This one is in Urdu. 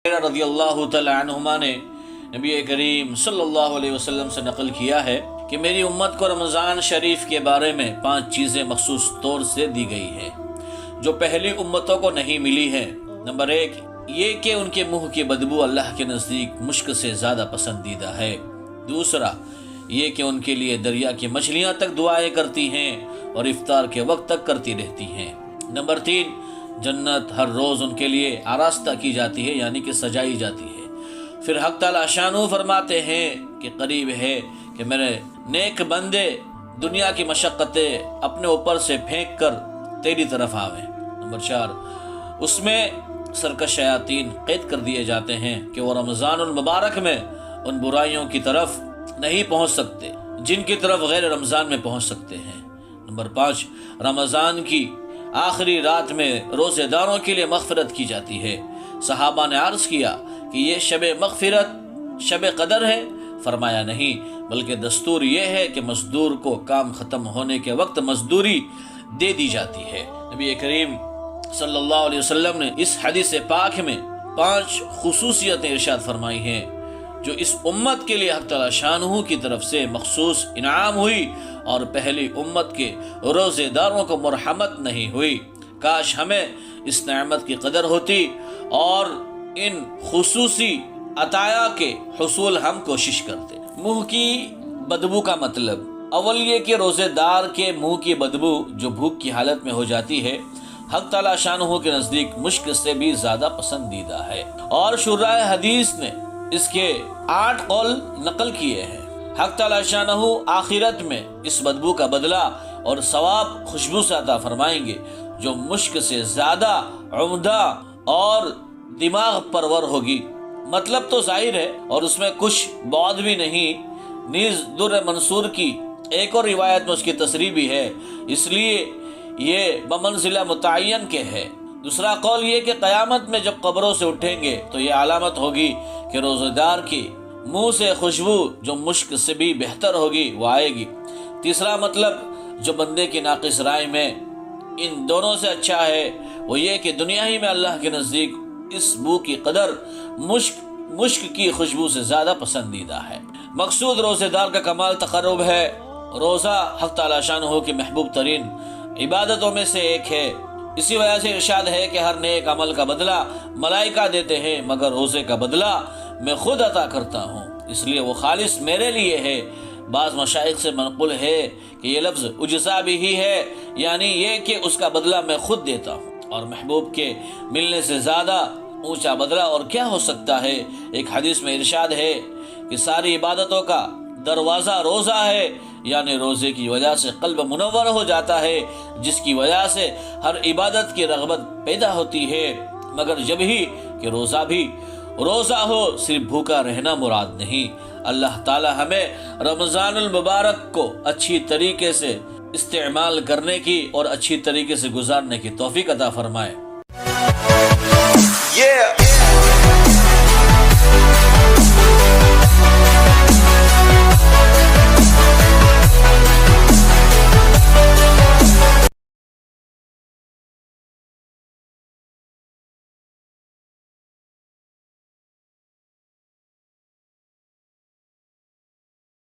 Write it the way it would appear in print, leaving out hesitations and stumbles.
رضی اللہ تعالی عنہما نے نبی کریم صلی اللہ علیہ وسلم سے نقل کیا ہے کہ میری امت کو رمضان شریف کے بارے میں 5 چیزیں مخصوص طور سے دی گئی ہیں جو پہلی امتوں کو نہیں ملی ہے۔ نمبر 1 یہ کہ ان کے منہ کی بدبو اللہ کے نزدیک مشک سے زیادہ پسندیدہ ہے۔ دوسرا یہ کہ ان کے لیے دریا کی مچھلیاں تک دعائیں کرتی ہیں اور افطار کے وقت تک کرتی رہتی ہیں۔ نمبر 3 جنت ہر روز ان کے لیے آراستہ کی جاتی ہے، یعنی کہ سجائی جاتی ہے۔ پھر حق تعالی شانہ فرماتے ہیں کہ قریب ہے کہ میرے نیک بندے دنیا کی مشقتیں اپنے اوپر سے پھینک کر تیری طرف آویں۔ نمبر 4 اس میں سرکش شیاطین قید کر دیے جاتے ہیں کہ وہ رمضان المبارک میں ان برائیوں کی طرف نہیں پہنچ سکتے جن کی طرف غیر رمضان میں پہنچ سکتے ہیں۔ نمبر 5 رمضان کی آخری رات میں روزے داروں کے لیے مغفرت کی جاتی ہے۔ صحابہ نے عرض کیا کہ یہ شب مغفرت شب قدر ہے؟ فرمایا نہیں، بلکہ دستور یہ ہے کہ مزدور کو کام ختم ہونے کے وقت مزدوری دے دی جاتی ہے۔ نبی کریم صلی اللہ علیہ وسلم نے اس حدیث پاک میں 5 خصوصیتیں ارشاد فرمائی ہیں جو اس امت کے لیے حق تعالی شانہ کی طرف سے مخصوص انعام ہوئی اور پہلی امت کے روزے داروں کو مرحمت نہیں ہوئی۔ کاش ہمیں اس نعمت کی قدر ہوتی اور ان خصوصی عطایا کے حصول ہم کوشش کرتے۔ منہ کی بدبو کا مطلب اول یہ کہ روزے دار کے منہ کی بدبو جو بھوک کی حالت میں ہو جاتی ہے حق تعالی شانہ کے نزدیک مشک سے بھی زیادہ پسندیدہ ہے، اور شرائع حدیث نے اس کے 8 قول نقل کیے ہیں۔ حق تعالی شانہ آخرت میں اس بدبو کا بدلہ اور ثواب خوشبو سے عطا فرمائیں گے جو مشک سے زیادہ عمدہ اور دماغ پرور ہوگی۔ مطلب تو ظاہر ہے اور اس میں کچھ بعد بھی نہیں۔ نیز در منصور کی ایک اور روایت میں اس کی تصریح بھی ہے، اس لیے یہ بمنزلہ متعین کے ہے۔ دوسرا قول یہ کہ قیامت میں جب قبروں سے اٹھیں گے تو یہ علامت ہوگی کہ روزہ دار کی منہ سے خوشبو جو مشک سے بھی بہتر ہوگی وہ آئے گی۔ تیسرا مطلب جو بندے کی ناقص رائے میں ان دونوں سے اچھا ہے وہ یہ کہ دنیا ہی میں اللہ کے نزدیک اس بو کی قدر مشک کی خوشبو سے زیادہ پسندیدہ ہے۔ مقصود روزے دار کا کمال تقرب ہے۔ روزہ حق تعالی شانہ کی محبوب ترین عبادتوں میں سے ایک ہے۔ اسی وجہ سے ارشاد ہے کہ ہر نیک عمل کا بدلہ ملائکہ دیتے ہیں مگر روزے کا بدلہ میں خود عطا کرتا ہوں، اس لیے وہ خالص میرے لیے ہے۔ بعض مشائخ سے منقول ہے کہ یہ لفظ اجزا بھی ہی ہے، یعنی یہ کہ اس کا بدلہ میں خود دیتا ہوں، اور محبوب کے ملنے سے زیادہ اونچا بدلہ اور کیا ہو سکتا ہے۔ ایک حدیث میں ارشاد ہے کہ ساری عبادتوں کا دروازہ روزہ ہے، یعنی روزے کی وجہ سے قلب منور ہو جاتا ہے جس کی وجہ سے ہر عبادت کی رغبت پیدا ہوتی ہے، مگر جب ہی کہ روزہ ہو، صرف بھوکا رہنا مراد نہیں۔ اللہ تعالی ہمیں رمضان المبارک کو اچھی طریقے سے استعمال کرنے کی اور اچھی طریقے سے گزارنے کی توفیق عطا فرمائے۔